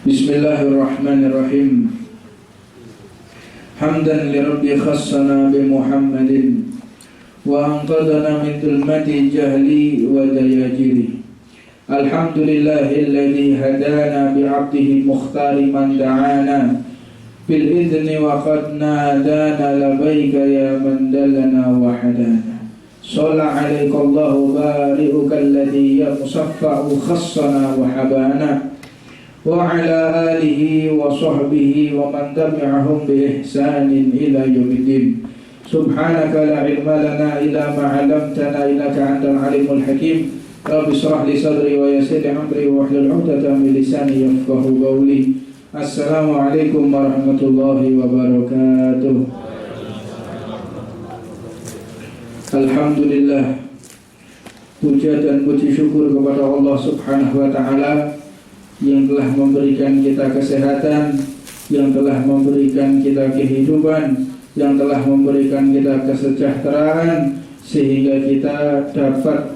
Bismillahirrahmanirrahim. Hamdan li Rabbi khassana bi Muhammadin wa anqadana min dhulmati jahli wa dayajiri. Alhamdulillahilladzi hadana bi 'abdihi mukhtari man da'ana bil idzni wa qad nadana labbaika ya man dallana wa hadana. Shalla 'alaika Allahu bari'uka alladzi ya musaffa'u khassana wa habana wa ala alihi wa sahbihi wa man tabi'ahum bi ihsanin ila yaumiddin. Subhanaka la ilma lana illa ma 'allamtana innaka antal alimul hakim. Rabbi shrah li sadri wa yassir li amri wa hlul 'uqdatam min lisani yafqahu qawli. Assalamu alaikum warahmatullahi wabarakatuh. Alhamdulillah, puja dan puji syukur kepada Allah Subhanahu wa taala yang telah memberikan kita kesehatan, yang telah memberikan kita kehidupan, yang telah memberikan kita kesejahteraan, sehingga kita dapat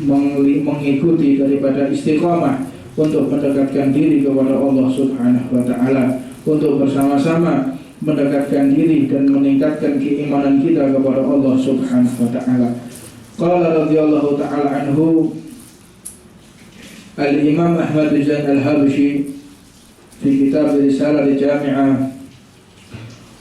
mengikuti daripada istiqamah untuk mendekatkan diri kepada Allah Subhanahu wa taala, untuk bersama-sama mendekatkan diri dan meningkatkan keimanan kita kepada Allah Subhanahu wa taala. Qala radhiyallahu taala anhu Al-Imam Ahmad Zain Al-Habshi fi kitab Risalah Jami'ah,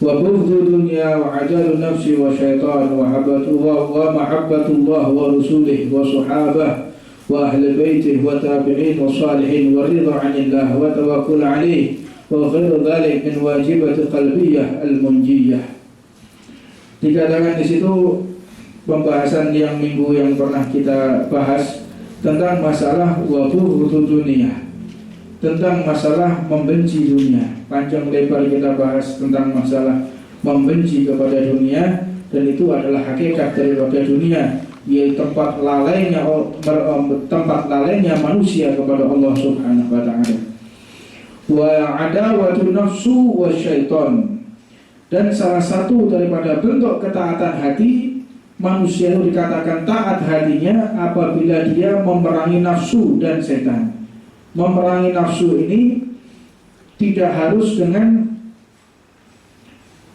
wa bughdu dunya wa ajalu nafsi wa syaitan wa mahabbatullah wa rusulih wa sahabah wa ahli baitih wa tabi'in wa salihin wa ridha 'anillah wa tawakkul 'alaih wa ghairu dhalik min wajibati qalbiyyah al-munjiyah. Dikatakan di situ pembahasan yang minggu yang pernah kita bahas tentang masalah wabuh dunia, tentang masalah membenci dunia. Panjang lebar kita bahas tentang masalah membenci kepada dunia, dan itu adalah hakikat daripada dunia, yaitu tempat lalainya manusia kepada Allah Subhanahu wa taala. Wa adawatu nafsu wa syaitan, dan salah satu daripada bentuk ketaatan hati manusia itu dikatakan taat hatinya apabila dia memerangi nafsu dan setan. Memerangi nafsu ini tidak harus dengan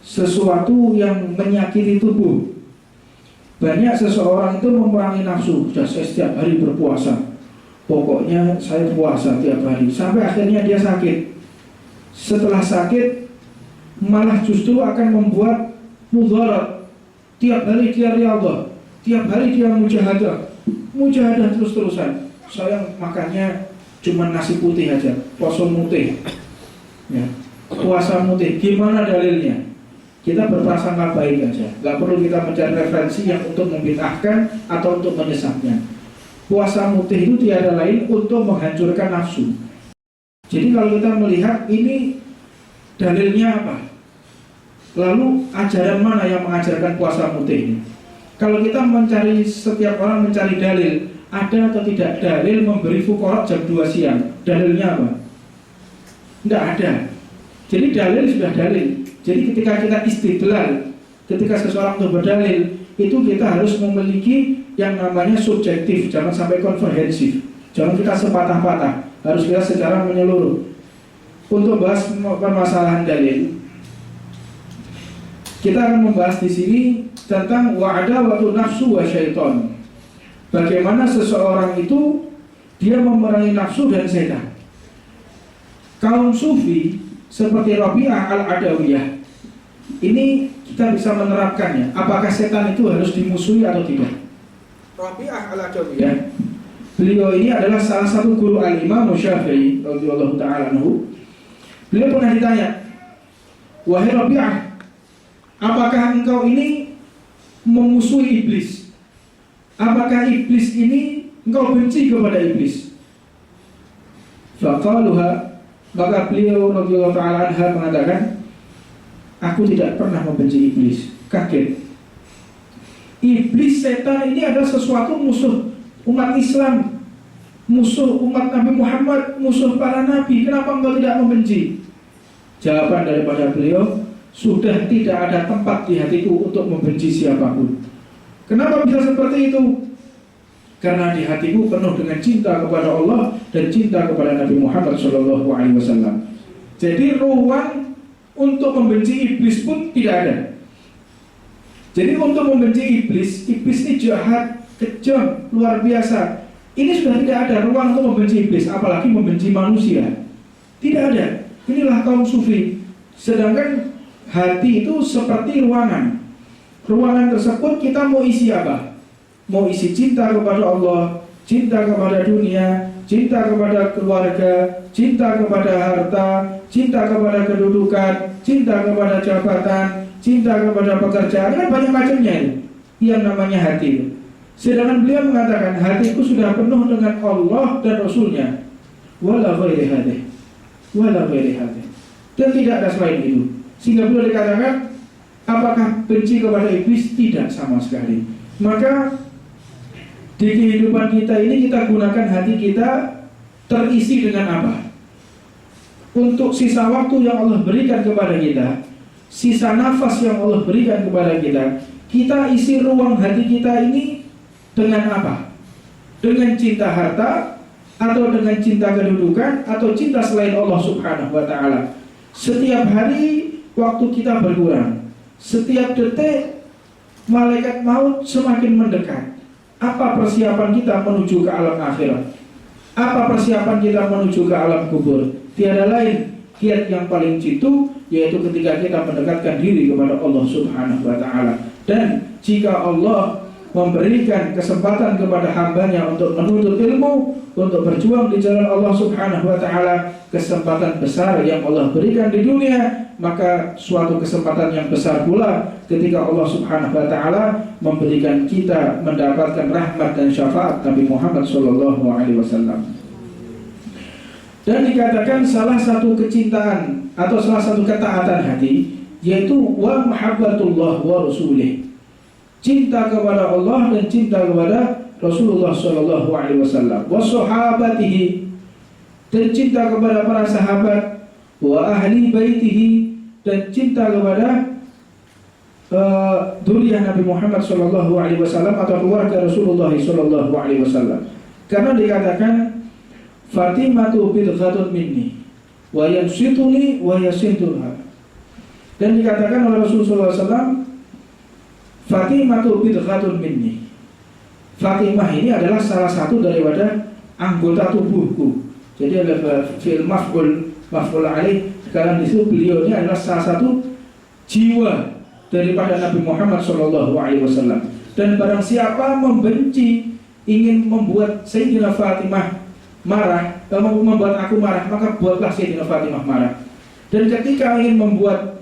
sesuatu yang menyakiti tubuh. Banyak seseorang itu memerangi nafsu, sudah saya setiap hari berpuasa, pokoknya saya puasa tiap hari, sampai akhirnya dia sakit. Setelah sakit malah justru akan membuat mudarat. Tiap hari dia riyadhah, tiap hari dia mujahadah terus-terusan. Saya makannya cuma nasi putih aja, puasa mutih, ya, puasa mutih. Gimana dalilnya? Kita berprasangka baik aja, nggak perlu kita mencari referensi yang untuk membid'ahkan atau untuk menyesatkan. Puasa mutih itu tiada lain untuk menghancurkan nafsu. Jadi kalau kita melihat ini dalilnya apa? Lalu ajaran mana yang mengajarkan puasa mutih ini? Kalau kita mencari, setiap orang mencari dalil, ada atau tidak dalil memberi fuqara jam 2 siang? Dalilnya apa? Tidak ada. Jadi dalil sudah dalil. Jadi ketika kita istidlal, ketika seseorang itu berdalil, itu kita harus memiliki yang namanya subjektif, jangan sampai komprehensif. Jangan kita sepatah-patah, harus kita secara menyeluruh. Untuk bahas permasalahan dalil, kita akan membahas di sini tentang wa'adawatu nafsu wa syaitan. Bagaimana seseorang itu dia memerangi nafsu dan setan. Kaum sufi seperti Rabi'ah al-Adawiyah ini kita bisa menerapkannya. Apakah setan itu harus dimusuhi atau tidak? Rabi'ah al-Adawiyah, beliau ini adalah salah satu guru al-Imam Syafi'i radhiyallahu ta'ala anhu. Beliau pernah ditanya, wahai Rabi'ah, apakah engkau ini memusuhi iblis? Apakah iblis ini engkau benci kepada iblis? Faqaluha, maka beliau radhiyallahu ta'ala anha mengatakan, aku tidak pernah membenci iblis. Kaget. Iblis, setan ini adalah sesuatu musuh umat Islam, musuh umat Nabi Muhammad, musuh para nabi. Kenapa engkau tidak membenci? Jawaban daripada beliau, sudah tidak ada tempat di hatiku untuk membenci siapapun. Kenapa bisa seperti itu? karena di hatiku penuh dengan cinta kepada Allah dan cinta kepada Nabi Muhammad SAW. Jadi ruang untuk membenci iblis pun tidak ada. Jadi untuk membenci iblis ini jahat, kejam, luar biasa. Ini sudah tidak ada ruang untuk membenci iblis, apalagi membenci manusia. Tidak ada. Inilah kaum sufi. Sedangkan hati itu seperti ruangan. Ruangan tersebut kita mau isi apa? Mau isi cinta kepada Allah, cinta kepada dunia, cinta kepada keluarga, cinta kepada harta, cinta kepada kedudukan, cinta kepada jabatan, cinta kepada pekerjaan. Kan banyak macamnya itu yang namanya hati itu. Sedangkan beliau mengatakan hatiku sudah penuh dengan Allah dan Rasulnya. Wala ghairi hadih, wala ghairi hadih. Dan tidak ada selain itu. Sehingga beliau dikatakan, apakah benci kepada iblis? Tidak sama sekali. Maka di kehidupan kita ini kita gunakan hati kita terisi dengan apa? Untuk sisa waktu yang Allah berikan kepada kita, sisa nafas yang Allah berikan kepada kita, kita isi ruang hati kita ini dengan apa? Dengan cinta harta, atau dengan cinta kedudukan, atau cinta selain Allah Subhanahu wa ta'ala. Setiap hari waktu kita berkurang, setiap detik malaikat maut semakin mendekat. Apa persiapan kita menuju ke alam akhirat? Apa persiapan kita menuju ke alam kubur? Tiada lain kiat yang paling jitu, yaitu ketika kita mendekatkan diri kepada Allah Subhanahu wa ta'ala. Dan jika Allah memberikan kesempatan kepada hambanya untuk menuntut ilmu, untuk berjuang di jalan Allah Subhanahu wa ta'ala, kesempatan besar yang Allah berikan di dunia, maka suatu kesempatan yang besar pula ketika Allah Subhanahu wa ta'ala memberikan kita mendapatkan rahmat dan syafaat Nabi Muhammad SAW. Dan dikatakan salah satu kecintaan atau salah satu ketaatan hati yaitu wa mahabbatullah wa rasulih, cinta kepada Allah dan cinta kepada Rasulullah SAW, wa sahabatihi, dan cinta kepada para sahabat, wa ahli baitihi, dan cinta kepada dzurriyyah Nabi Muhammad SAW atau keluarga Rasulullah SAW. Karena dikatakan Fatimatu bidghatun minni wa yansituni wa yasintulha. Dan dikatakan oleh Rasulullah SAW, Fatimatu bidghatun minni. Fatimah ini adalah salah satu daripada anggota tubuhku. Jadi ada fi'il maf'ul alaih. Sekarang di situ beliau ini adalah salah satu jiwa daripada Nabi Muhammad SAW. Dan barang siapa membenci, ingin membuat Sayyidina Fatimah marah, membuat aku marah, maka buatlah Sayyidina Fatimah marah. Dan ketika ingin membuat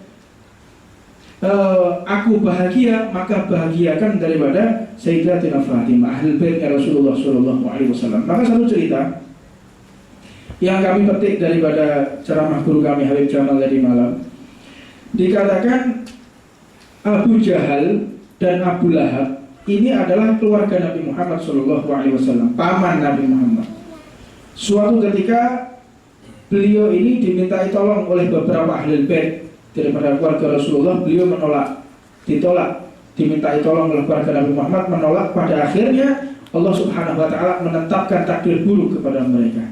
aku bahagia, maka bahagiakan daripada Sayyidatina Fatimah, ahlul baitnya Rasulullah SAW. Maka satu cerita yang kami petik daripada ceramah guru kami Habib Jamal tadi malam, dikatakan Abu Jahal dan Abu Lahab ini adalah keluarga Nabi Muhammad SAW, paman Nabi Muhammad. Suatu ketika beliau ini dimintai tolong oleh beberapa ahlul bait daripada keluarga Rasulullah, beliau ditolak, dimintai tolong oleh keluarga Nabi Muhammad, menolak. Pada akhirnya Allah Subhanahu wa ta'ala menetapkan takdir buruk kepada mereka.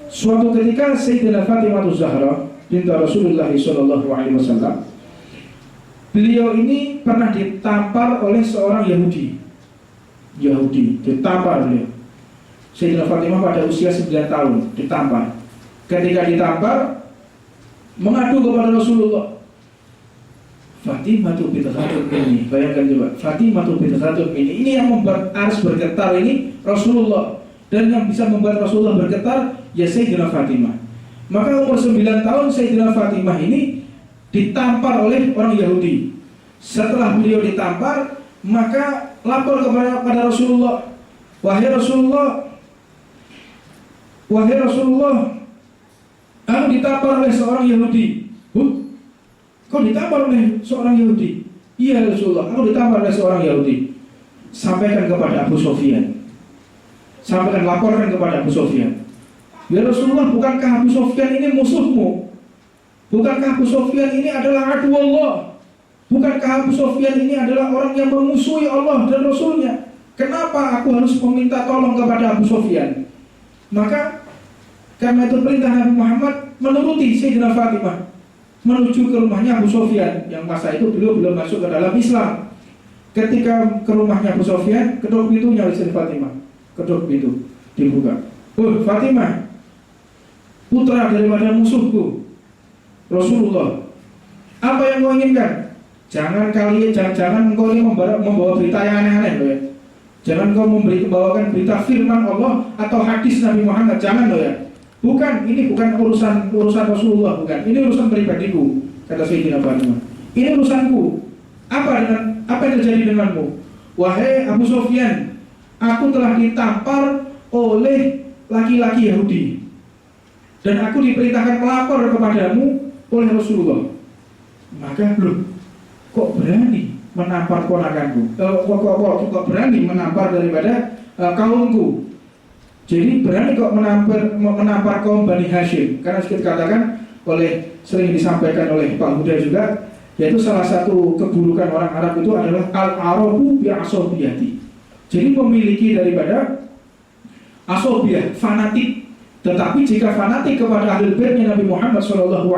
Suatu ketika Sayyidatina Fatimah Zahra binti Rasulullah SAW, beliau ini pernah ditampar oleh seorang Yahudi, ditampar beliau. Sayyidatina Fatimah pada usia 9 tahun ditampar. Ketika ditampar, mengadu kepada Rasulullah, Fatimah tu bidghatun minni. Bayangkan coba, Fatimah tu bidghatun minni. Ini yang membuat Ars bergetar ini Rasulullah, dan yang bisa membuat Rasulullah bergetar ya Sayyidina Fatimah. Maka umur 9 tahun Sayyidina Fatimah ini ditampar oleh orang Yahudi. Setelah beliau ditampar, maka lapor kepada Rasulullah, wahai Rasulullah, aku ditampar oleh seorang Yahudi. Kau ditampar oleh seorang Yahudi? Iya Rasulullah, aku ditampar oleh seorang Yahudi. Sampaikan kepada Abu Sufyan. Laporkan kepada Abu Sufyan. Ya Rasulullah, bukankah Abu Sufyan ini musuhmu? Bukankah Abu Sufyan ini adalah aduwallah? Bukankah Abu Sufyan ini adalah orang yang memusuhi Allah dan Rasulnya? kenapa aku harus meminta tolong kepada Abu Sufyan? Maka karena itu perintah Nabi Muhammad menuruti Sayyidina Fatimah menuju ke rumahnya Abu Sufyan, yang masa itu beliau belum masuk ke dalam Islam. Ketika ke rumahnya Abu Sufyan, ketuk pintunya oleh Sayyidina Fatimah, ketuk pintu, dibuka. Oh Fatimah, putra daripada musuhku Rasulullah, apa yang kau inginkan? Jangan engkau ini membawa berita yang aneh-aneh loh ya. Jangan kau membawakan berita firman Allah atau hadis Nabi Muhammad, jangan loh ya. Bukan, ini bukan urusan Rasulullah, bukan. Ini urusan pribadiku, kata Sayyidina Fatimah. Ini urusanku. Apa yang terjadi denganmu? Wahai Abu Sufyan, aku telah ditampar oleh laki-laki Yahudi, dan aku diperintahkan melapor kepadamu oleh Rasulullah. Maka loh, kok berani menampar ponakanku? Kok berani menampar daripada kaumku? Jadi berani kok menampar kaum Bani Hashim. Karena kita katakan sering disampaikan oleh Pak Huda juga, yaitu salah satu keburukan orang Arab itu adalah al-arabu bi'asobiyati. Jadi memiliki daripada asobiyah, fanatik. Tetapi jika fanatik kepada ahlul baitnya Nabi Muhammad SAW,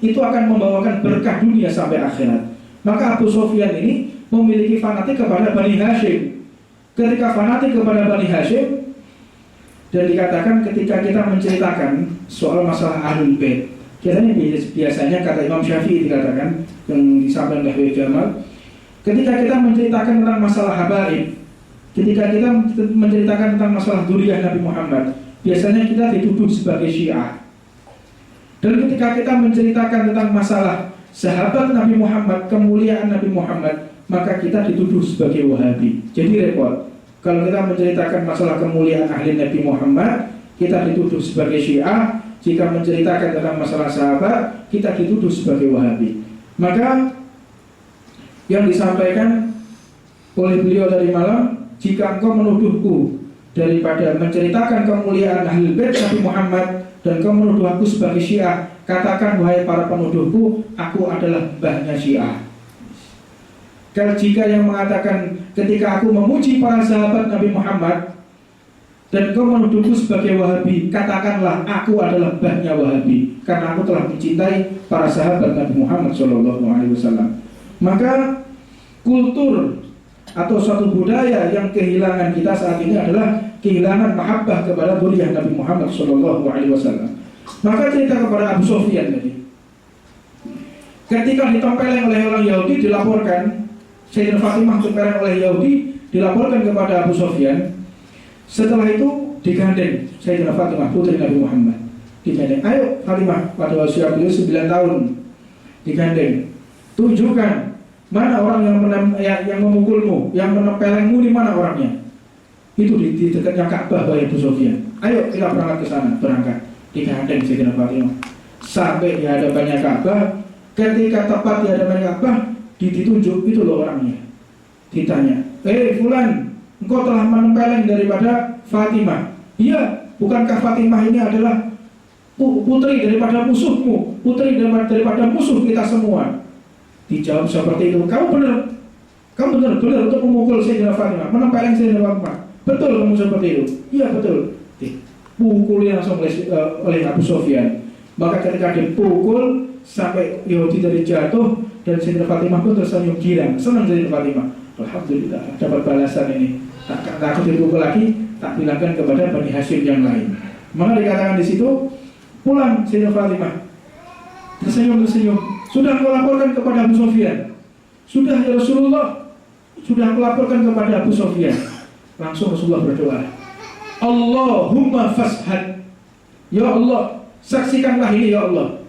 itu akan membawakan berkah dunia sampai akhirat. Maka Abu Sufyan ini memiliki fanatik kepada Bani Hashim. Ketika fanatik kepada Bani Hashim, dan dikatakan ketika kita menceritakan soal masalah ahlul bait, biasanya kata Imam Syafi'i dikatakan, yang disampaikan oleh Habib Jamal, ketika kita menceritakan tentang masalah habaib, ketika kita menceritakan tentang masalah dzurriyyah Nabi Muhammad, biasanya kita dituduh sebagai Syiah. Dan ketika kita menceritakan tentang masalah sahabat Nabi Muhammad, kemuliaan Nabi Muhammad, maka kita dituduh sebagai Wahabi. Jadi repot. Kalau kita menceritakan masalah kemuliaan ahli Nabi Muhammad, kita dituduh sebagai Syiah. Jika menceritakan tentang masalah sahabat, kita dituduh sebagai Wahabi. Maka yang disampaikan oleh beliau dari malam, jika engkau menuduhku daripada menceritakan kemuliaan ahli bait Nabi Muhammad dan kau menuduh aku sebagai Syiah, katakan wahai para penuduhku, aku adalah mbahnya Syiah. Kalau jika yang mengatakan ketika aku memuji para sahabat Nabi Muhammad dan kau menuduhku sebagai Wahabi, katakanlah aku adalah mbahnya Wahabi, karena aku telah mencintai para sahabat Nabi Muhammad SAW. Maka kultur atau suatu budaya yang kehilangan kita saat ini adalah kehilangan mahabbah kepada dzurriyyah Nabi Muhammad SAW. Maka cerita kepada Abu Sufyan tadi, ketika ditempeleng oleh orang Yahudi, dilaporkan Sayyidina Fatimah ditempeleng oleh Yahudi, dilaporkan kepada Abu Sufyan. Setelah itu digandeng Sayyidina Fatimah, putri Nabi Muhammad, digandeng. Ayo Fatimah, pada usia beliau 9 tahun, digandeng. Tunjukkan mana orang yang memukulmu, yang menempelengmu, di mana orangnya? Itu di dekatnya Ka'bah, wahai Abu Sufyan. Ayo kita berangkat ke sana, berangkat. Digandeng Sayyidina Fatimah sampai di hadapannya Ka'bah. Ketika tepat di hadapan Ka'bah, ditunjuk, itu loh orangnya. Ditanya, Fulan, engkau telah menempeleng daripada Fatimah. Iya, bukankah Fatimah ini adalah putri daripada musuhmu, putri daripada musuh kita semua? Dijawab seperti itu. Kamu benar untuk memukul Sayyidina Fatimah, menempeleng Sayyidina Fatimah. Betul kamu seperti itu? Iya betul. Pukuli langsung oleh Abu Sufyan. Maka ketika dipukul sampai Yahudi tadi jatuh, dan Sayyidina Fatimah pun tersenyum girang, senang Sayyidina Fatimah. Alhamdulillah, dapat balasan ini. Tak aku dipukul lagi, tak bilangkan kepada Bani Hashim yang lain. Maka dikatakan di situ, pulang Sayyidina Fatimah, tersenyum. Sudah aku laporkan kepada Abu Sufyan. Sudah ya Rasulullah, sudah aku laporkan kepada Abu Sufyan. Langsung Rasulullah berdoa, Allahumma fashhad, ya Allah, saksikanlah ini ya Allah.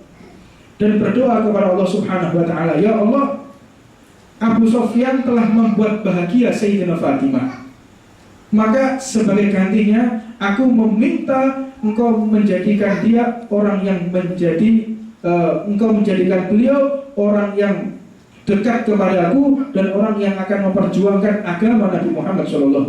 Dan berdoa kepada Allah Subhanahu wa ta'ala, ya Allah, Abu Sufyan telah membuat bahagia Sayyidina Fatimah, maka sebagai gantinya aku meminta engkau menjadikan dia orang yang engkau menjadikan beliau orang yang dekat kepadaku dan orang yang akan memperjuangkan agama Nabi Muhammad SAW.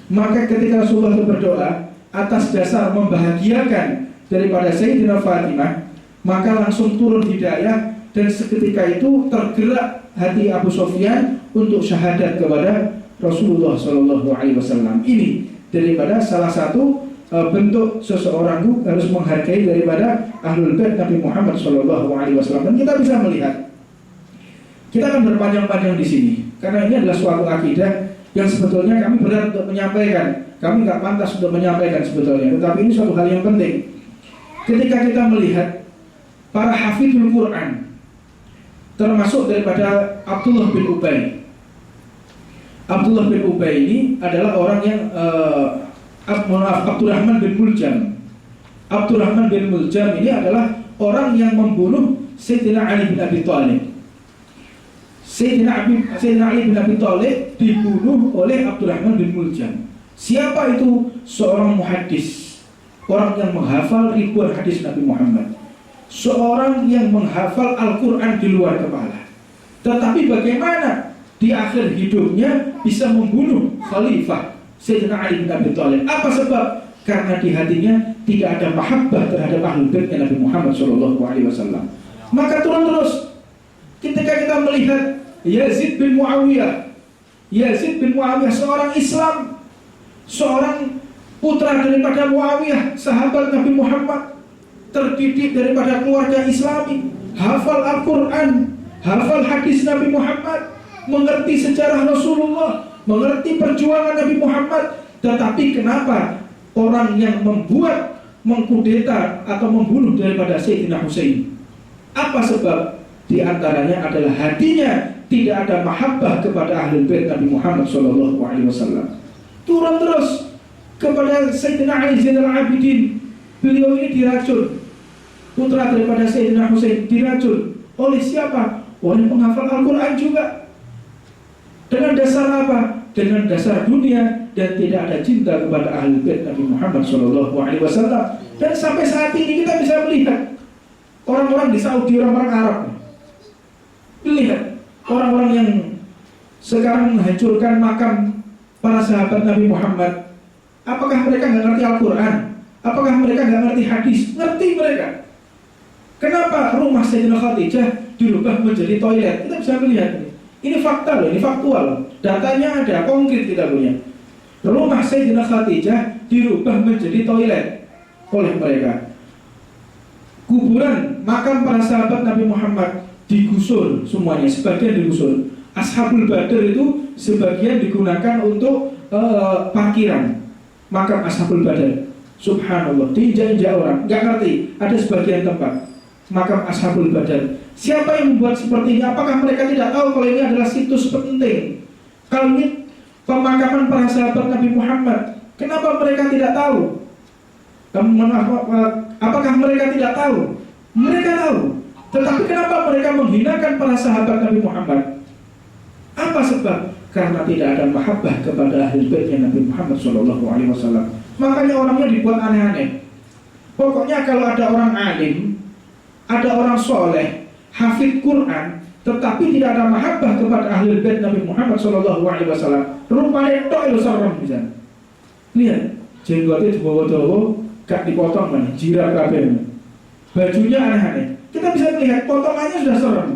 Maka ketika Rasulullah itu berdoa atas dasar membahagiakan daripada Sayyidina Fatimah, maka langsung turun hidayah, dan seketika itu tergerak hati Abu Sufyan untuk syahadat kepada Rasulullah Shallallahu Alaihi Wasallam. Ini daripada salah satu bentuk seseorang itu harus menghargai daripada ahlul bait Nabi Muhammad Shallallahu Alaihi Wasallam. Dan kita bisa melihat, kita akan berpanjang-panjang di sini karena ini adalah suatu akidah yang sebetulnya kami berat untuk menyampaikan. Kami nggak pantas untuk menyampaikan sebetulnya, tetapi ini suatu hal yang penting. Ketika kita melihat para hafidhul Quran, termasuk daripada Abdullah bin Ubay. Abdullah bin Ubay ini adalah orang yang Abdurrahman bin Muljam. Abdurrahman bin Muljam ini adalah orang yang membunuh Sayyidina Ali bin Abi Thalib. Sayyidina Ali bin Abi Thalib dibunuh oleh Abdurrahman bin Muljam. Siapa itu? Seorang muhaddis, orang yang menghafal ribuan hadis Nabi Muhammad, seorang yang menghafal Al-Quran di luar kepala. Tetapi bagaimana di akhir hidupnya bisa membunuh Khalifah Sayyidina Ali bin Abi Thalib? Apa sebab? Karena di hatinya tidak ada mahabbah terhadap ahlul baitnya Nabi Muhammad SAW. Maka turun terus ketika kita melihat Yazid bin Muawiyah. Yazid bin Muawiyah seorang Islam, seorang putra daripada Muawiyah, sahabat Nabi Muhammad, terdidik daripada keluarga Islami, hafal Al-Quran, hafal hadis Nabi Muhammad, mengerti sejarah Rasulullah, mengerti perjuangan Nabi Muhammad. Tetapi kenapa orang yang membuat mengkudeta atau membunuh daripada Sayyidina Husain? Apa sebab? Di antaranya adalah hatinya tidak ada mahabbah kepada ahlul bait Nabi Muhammad SAW. Turun terus kepada Sayyidina Ali Zainal Abidin. Beliau ini diracun, putra daripada Sayyidina Husain diracun. Oleh siapa? Oleh penghafal Al-Quran juga. Dengan dasar apa? Dengan dasar dunia dan tidak ada cinta kepada ahlul bait Nabi Muhammad SAW. Dan sampai saat ini kita bisa melihat orang-orang di Saudi, orang-orang Arab, lihat orang-orang yang sekarang menghancurkan makam para sahabat Nabi Muhammad. Apakah mereka nggak ngerti Al-Quran? Apakah mereka nggak ngerti hadis? Ngerti mereka. Kenapa rumah Sayyidina Khadijah dirubah menjadi toilet? Kita bisa melihat ini. Ini fakta loh, ini faktual. Datanya ada, konkret kita punya. Rumah Sayyidina Khadijah dirubah menjadi toilet oleh mereka. Kuburan makam para sahabat Nabi Muhammad digusur semuanya, sebagian digusur. Ashabul Badar itu sebagian digunakan untuk parkiran. Makam Ashabul Badar, subhanallah, diinjak-injak orang, nggak ngerti. Ada sebagian tempat makam Ashabul Badar. Siapa yang membuat seperti ini? Apakah mereka tidak tahu kalau ini adalah situs penting? Kalau ini pemakaman para sahabat Nabi Muhammad, kenapa mereka tidak tahu? Apakah mereka tidak tahu? Mereka tahu. Tetapi kenapa mereka menghinakan para sahabat Nabi Muhammad? Apa sebab? Karena tidak ada mahabbah kepada ahlul baitnya Nabi Muhammad SAW. Makanya orangnya dibuat aneh-aneh. Pokoknya kalau ada orang alim, ada orang soleh, hafid Quran, tetapi tidak ada mahabbah kepada ahlul bait Nabi Muhammad SAW, rupanya tok itu serem bisa. Lihat, jenggotnya dibawa-bawa, gak dipotong mana, jirap kabeh. Bajunya aneh-aneh. Kita bisa melihat potongannya sudah serem.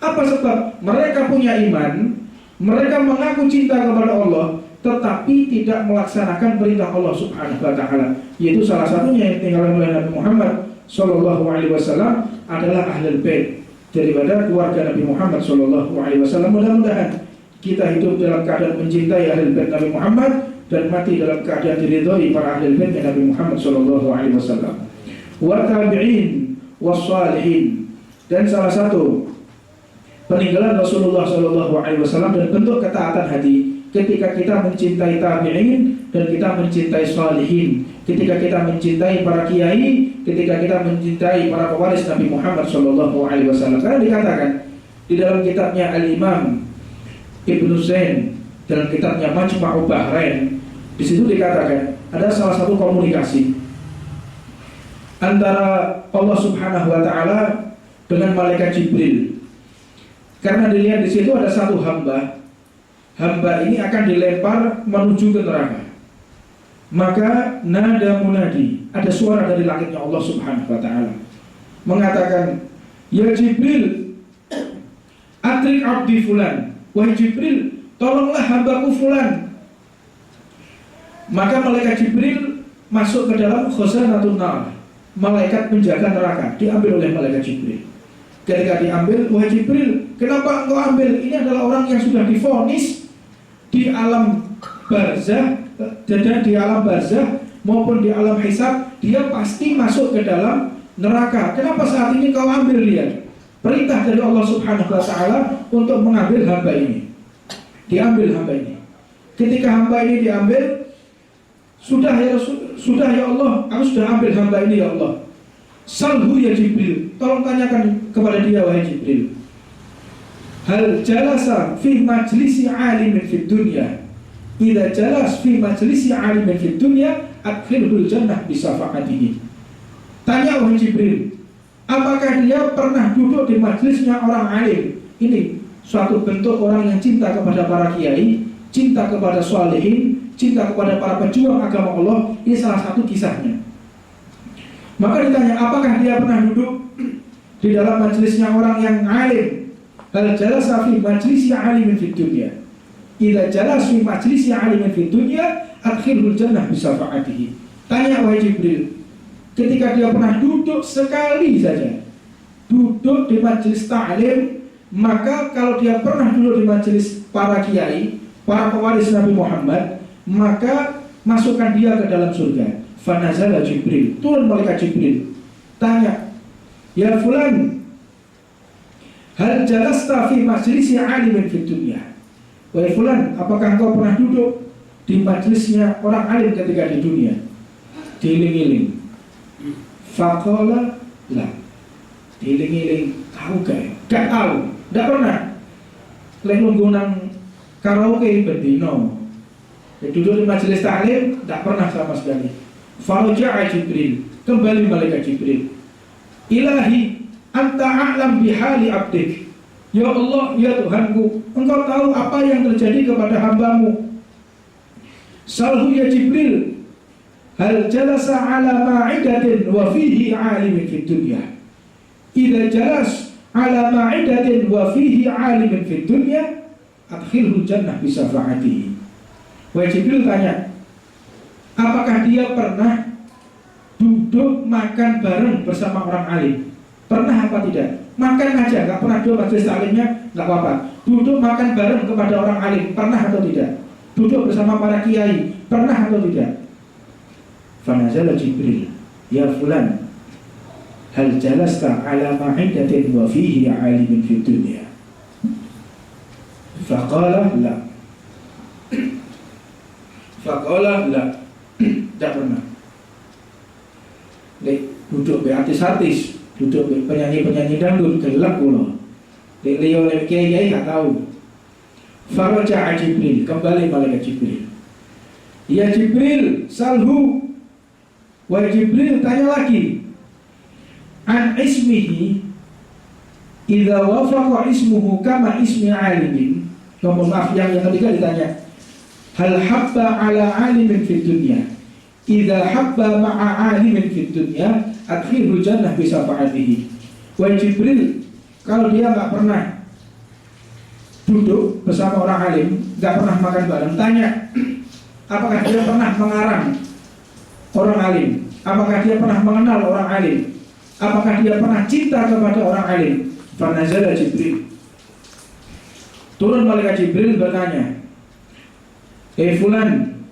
Apa sebab? Mereka punya iman, mereka mengaku cinta kepada Allah, tetapi tidak melaksanakan perintah Allah Subhanahu wa Ta'ala. Yaitu salah satunya yang tinggal oleh Nabi Muhammad SAW adalah ahlul bait daripada keluarga Nabi Muhammad SAW. Mudah-mudahan kita hidup dalam keadaan mencintai ahlul bait Nabi Muhammad dan mati dalam keadaan diridhoi para ahlul bait Nabi Muhammad SAW. Wa tabi'in wassalihin. Dan salah satu peninggalan Rasulullah SAW dan bentuk ketaatan hati ketika kita mencintai tabi'in dan kita mencintai salihin, ketika kita mencintai para kiai, ketika kita mencintai para pewaris Nabi Muhammad SAW. Karena dikatakan di dalam kitabnya Al-Imam Ibnu Zain, dalam kitabnya Majma'u Bahrain, di situ dikatakan ada salah satu komunikasi antara Allah Subhanahu wa Ta'ala dengan malaikat Jibril. Karena dilihat di situ ada satu hamba ini akan dilempar menuju ke neraka. Maka nada munadi, ada suara dari langitnya Allah Subhanahu wa Ta'ala mengatakan, "Ya Jibril, atrik abdi fulan." Wahai Jibril, tolonglah hambaku fulan. Maka malaikat Jibril masuk ke dalam khazanatun nar, malaikat penjaga neraka, diambil oleh malaikat Jibril. Ketika diambil, wahai Jibril, kenapa engkau ambil? Ini adalah orang yang sudah divonis di alam barzah, dan di alam barzah maupun di alam hisab, dia pasti masuk ke dalam neraka. Kenapa saat ini kau ambil dia? Perintah dari Allah Subhanahu wa Ta'ala untuk mengambil hamba ini. Diambil hamba ini. Ketika hamba ini diambil, sudah ya Allah, aku sudah ambil hamba ini ya Allah. Salhu ya Jibril, tolong tanyakan kepada dia wahai Jibril. Hal jalasa fi majlisi alimin fid dunya. Idza jalas fi majlisi alimin fid dunya, adkhilhul jannah bisafa'atihi. Tanya wahai Jibril, apakah dia pernah duduk di majlisnya orang alim? Ini suatu bentuk orang yang cinta kepada para kiai, cinta kepada sholihin, cinta kepada para pejuang agama Allah. Ini salah satu kisahnya. Maka ditanya, apakah dia pernah duduk di dalam majelisnya orang yang alim? Hal jalasa fi majlisi alimin fid dunya. Idza jalas fi majlisi alimin fid dunya, adkhilhul jannah bisafa'atihi. Tanya wahai Jibril, ketika dia pernah duduk sekali saja, duduk di majelis ta'lim, maka kalau dia pernah duduk di majelis para kiai, para pewaris Nabi Muhammad, maka masukkan dia ke dalam surga. Fanazala Jibril, turun malaikat Jibril, tanya, ya fulan, hal jalasta fi majlisi alimin fid dunya. Wahai fulan, apakah engkau pernah duduk di majelisnya orang alim ketika di dunia? Diiling-iling. Faqala la. Diiling-iling, tahu gak tahu, gak pernah. Lek nunggu nang karaoke bendino, duduk di majelis ta'lim, tak pernah sama sekali. Faraja'a Jibril, kembali malaikat Jibril. Ilahi, anta a'lam bihali abdik. Ya Allah, ya Tuhanku, engkau tahu apa yang terjadi kepada hambamu. Salhu ya Jibril, hal jalasa ala ma'idatin wa fihi alimin fid dunya. Idza jalas ala ma'idatin wa fihi alimin fid dunya, adkhilhul jannah bisafa'atihi. Wahai Jibril tanya, apakah dia pernah duduk makan bareng bersama orang alim? Pernah apa tidak? Makan aja, gak pernah duduk majelis taklimnya, gak apa-apa. Duduk makan bareng kepada orang alim, pernah atau tidak? Duduk bersama para kiai, pernah atau tidak? Fanazala Jibril, ya fulan, hal jalasta ala ma'idatin wa fihi alimin fid dunya. Faqala la. Faqala la. Tidak pernah. Duduk be artis-artis, duduk be penyanyi-penyanyi dangdut, gelap pula. Liyo kiai tak tahu. Faraja'a Jibril, kembali malaikat Jibril. Ya Jibril, salhu. Wahai Jibril, tanya lagi. An ismihi, idza wafaqa ismuhu kama ismi alimin. Mohon maaf, yang ketiga ditanya, hal habba ala alimin fid dunya. Idza habba ma'a alimin fid dunya, adkhilhul jannah bisafa'atihi. Wahai Jibril, kalau dia enggak pernah duduk bersama orang alim, enggak pernah makan bareng, tanya, apakah dia pernah mengarang orang alim? Apakah dia pernah mengenal orang alim? Apakah dia pernah cinta kepada orang alim? Fanazala Jibril, turun malaikat Jibril bertanya, fulan,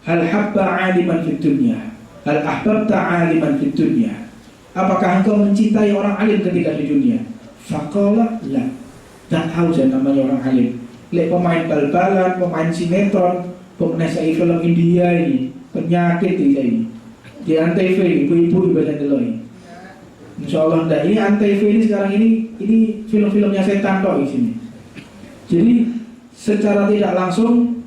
hal habba aliman fid dunya, hal ahbabta aliman fid dunya. Apakah engkau mencintai orang alim ketika di dunia? Faqala la. Tak tahu saya namanya orang alim. Lek pemain bal-balan, pemain sinetron, pemain film India ini, penyakit ini. Di Antv ini, ibu-ibu ibadah deloi. Insyaallah enggak. Ini Antv ini sekarang ini film-filmnya setan kok di sini. Jadi secara tidak langsung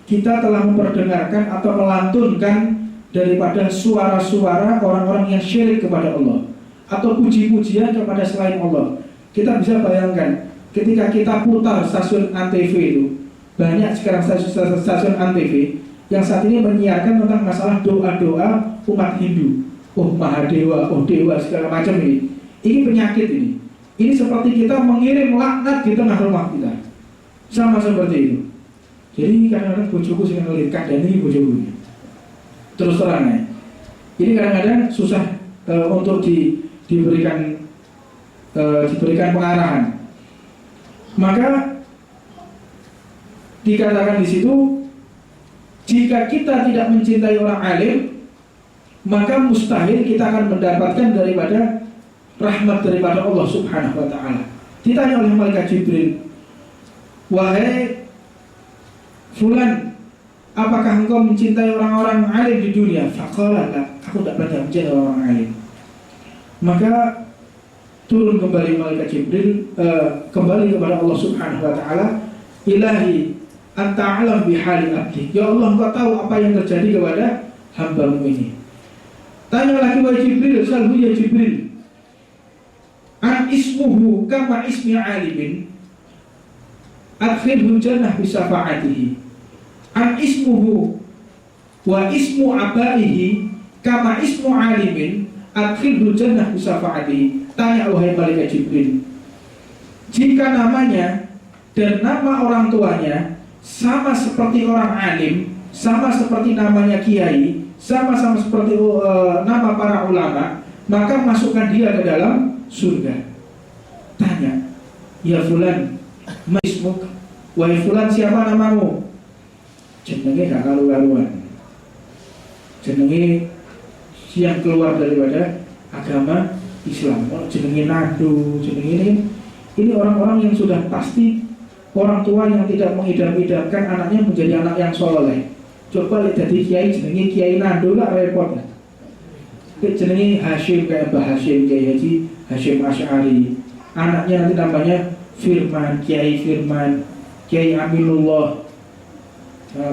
kita telah memperdengarkan atau melantunkan daripada suara-suara orang-orang yang syirik kepada Allah atau puji-pujian kepada selain Allah. Kita bisa bayangkan ketika kita putar stasiun Antv itu, banyak sekarang stasiun Antv yang saat ini menyiarkan tentang masalah doa-doa umat Hindu. Oh Mahadewa, oh Dewa, segala macam ini. Ini penyakit ini. Ini seperti kita mengirim laknat di tengah rumah kita. Sama seperti itu. Jadi kadang-kadang bojoku sing ngelit kadane bojoku. Terus terang ya. Ini kadang-kadang susah untuk diberikan pengarahan. Maka dikatakan di situ, jika kita tidak mencintai orang alim, maka mustahil kita akan mendapatkan daripada rahmat daripada Allah Subhanahu wa ta'ala. Ditanya oleh malaikat Jibril, wahai fulan, apakah engkau mencintai orang-orang alim di dunia? Faqala la, aku tidak pernah mencintai orang alim. Maka turun kembali malaikat Jibril, kembali kepada Allah Subhanahu wa ta'ala, ilahi anta alam bihali abdi, ya Allah, engkau tahu apa yang terjadi kepada hamba-Mu ini. Tanya lagi wahai Jibril, salhu ya Jibril, an ismuhu kama ismi alimin adkhilhu jannah bisafa'atihi, an ismuhu wa ismu abaihi kama ismu alimin adkhilhu jannah bisafa'atihi. Tanya wahai malaikat Jibril, jika namanya dan nama orang tuanya sama seperti orang alim, sama seperti namanya kiai, sama-sama seperti nama para ulama, maka masukkan dia ke dalam surga. Tanya, ya fulan, ma ismuk, wahai fulan, siapa namamu? Jenenge gak karu-karuan, jenenge yang keluar daripada agama Islam. Jenenge nado, jenenge ini orang-orang yang sudah pasti orang tua yang tidak mengidam-idamkan anaknya menjadi anak yang soleh. Coba lihat jadi kiai jenenge Kiai Nando lah repot. Jenenge Hashim kayak Mbah Hashim, Kiai Haji Hashim Asy'ari. Anaknya nanti namanya Firman, Kiai Firman, Kiai Aminullah,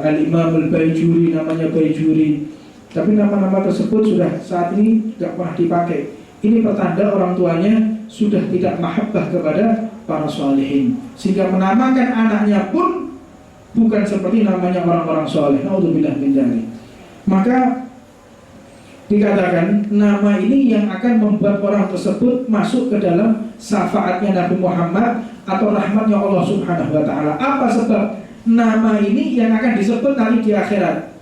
Al-Imam Al-Baijuri, namanya Baijuri. Tapi nama-nama tersebut sudah saat ini tidak pernah dipakai. Ini pertanda orang tuanya sudah tidak mahabbah kepada para sholihin, sehingga menamakan anaknya pun bukan seperti namanya orang-orang soleh. Naudzubillah min dzalik. Maka dikatakan nama ini yang akan membuat orang tersebut masuk ke dalam syafaatnya Nabi Muhammad atau rahmatnya Allah Subhanahu wa ta'ala. Apa sebab nama ini yang akan disebut nanti di akhirat?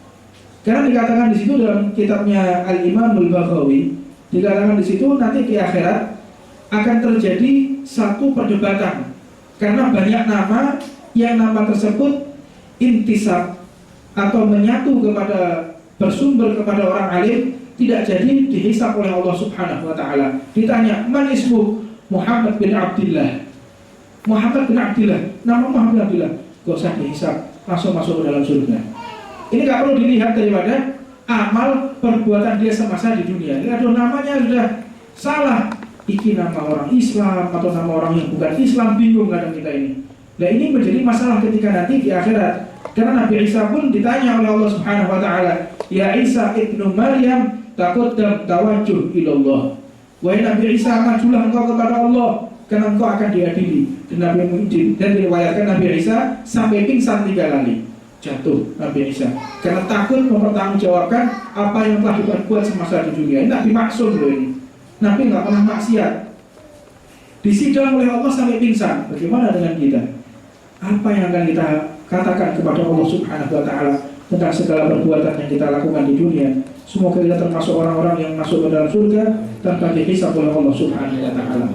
Karena dikatakan di situ dalam kitabnya Al-Imam Al-Baghawi, dikatakan di situ nanti di akhirat akan terjadi satu perdebatan karena banyak nama yang nama tersebut intisab atau menyatu kepada bersumber kepada orang alim, tidak jadi dihisab oleh Allah Subhanahu wa ta'ala. Ditanya, man ismu? Muhammad bin Abdillah. Muhammad bin Abdillah, nama Muhammad bin Abdillah, gak usah dihisab, langsung masuk ke dalam surga. Ini gak perlu dilihat daripada amal perbuatan dia semasa di dunia. Ini ada namanya sudah salah, iki nama orang Islam atau nama orang yang bukan Islam, bingung kadang kita ini. Nah ini menjadi masalah ketika nanti di akhirat. Karena Nabi Isa pun ditanya oleh Allah Subhanahu wa ta'ala, ya Isa ibnu Maryam taqaddam tawajjuh ilallah. Wahai Nabi Isa, majulah engkau kepada Allah, karena engkau akan diadili. Dan diriwayatkan Nabi Isa sampai pingsan 3 kali, jatuh Nabi Isa karena takut mempertanggungjawabkan apa yang telah diperbuat semasa di dunia. Ini Nabi maksum loh ini. Nabi nggak pernah maksiat, disidang oleh Allah sampai pingsan. Bagaimana dengan kita? Apa yang akan kita katakan kepada Allah Subhanahu wa ta'ala tentang segala perbuatan yang kita lakukan di dunia? Semoga kita termasuk orang-orang yang masuk ke dalam surga tanpa dihisab oleh Allah Subhanahu wa ta'ala.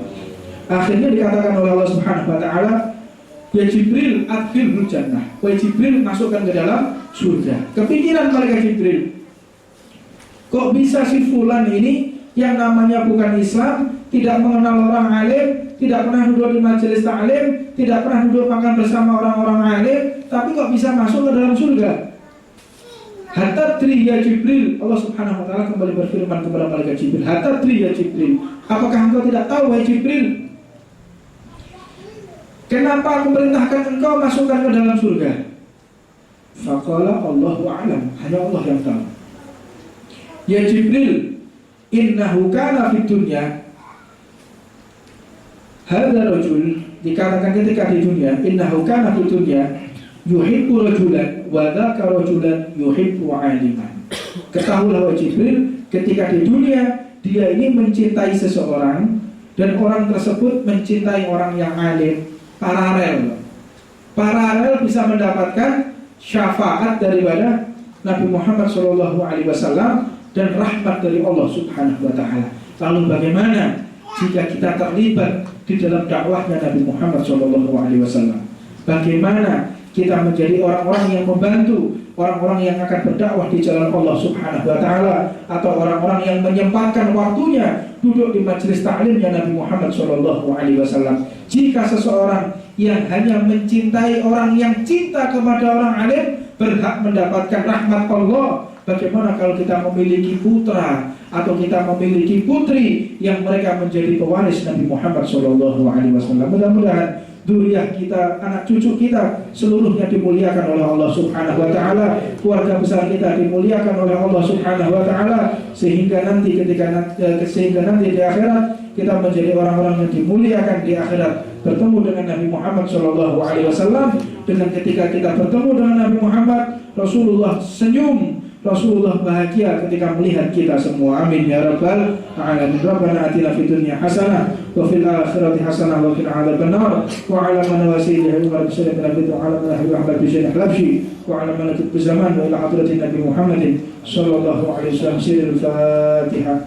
Akhirnya dikatakan oleh Allah Subhanahu wa ta'ala, ya Jibril adkhilhul jannah, wahai Jibril, masukkan ke dalam surga. Kepikiran malaikat Jibril, kok bisa si fulan ini yang namanya bukan Islam, tidak mengenal orang alim, tidak pernah duduk di majelis ta'lim, tidak pernah duduk makan bersama orang-orang alim, tapi kok bisa masuk ke dalam surga? Hatta tri ya Jibril, Allah Subhanahu wa ta'ala kembali berfirman kepada malaikat Jibril, hatta tri ya Jibril, apakah engkau tidak tahu wahai Jibril, kenapa aku perintahkan engkau masukkan ke dalam surga? Faqala Allahu a'lam, hanya Allah yang tahu. Ya Jibril, innahu kana fid dunya, hadza rajul, dikatakan ketika di dunia, innahu kana fid dunya yuhibbu rajulan wa dzaka rajulan yuhibbu aliman. Ketahuilah wahai Jibril, ketika di dunia dia ini mencintai seseorang dan orang tersebut mencintai orang yang alim, paralel. paralel bisa mendapatkan syafaat daripada Nabi Muhammad SAW dan rahmat dari Allah Subhanahu wa Ta'ala. Lalu bagaimana jika kita terlibat di dalam dakwahnya Nabi Muhammad SAW? Bagaimana kita menjadi orang-orang yang membantu, orang-orang yang akan berdakwah di jalan Allah Subhanahu wa Ta'ala, atau orang-orang yang menyempatkan waktunya duduk di majelis ta'limnya Nabi Muhammad SAW? Jika seseorang yang hanya mencintai orang yang cinta kepada orang alim berhak mendapatkan rahmat Allah, bagaimana kalau kita memiliki putra atau kita memiliki putri yang mereka menjadi pewaris Nabi Muhammad SAW? Mudah-mudahan dzurriyyah kita, anak cucu kita seluruhnya dimuliakan oleh Allah Subhanahu wa Ta'ala, keluarga besar kita dimuliakan oleh Allah Subhanahu wa Ta'ala, sehingga nanti di akhirat kita menjadi orang-orang yang dimuliakan di akhirat, bertemu dengan Nabi Muhammad SAW. Dengan ketika kita bertemu dengan Nabi Muhammad, Rasulullah senyum, Rasulullah bahagia ketika melihat kita semua. Amin ya rabbal alamin. Rabbana atina fid dunya hasanah wa fil akhirati hasanah wa qina adzabannar. Wa ala man wasilihi wa bisyarati nabi wa ala man ahbab bi syarih labshi wa ala man zaman wa ila hadratin nabi Muhammadin sallallahu alaihi wasallam. Sirul Fatihah.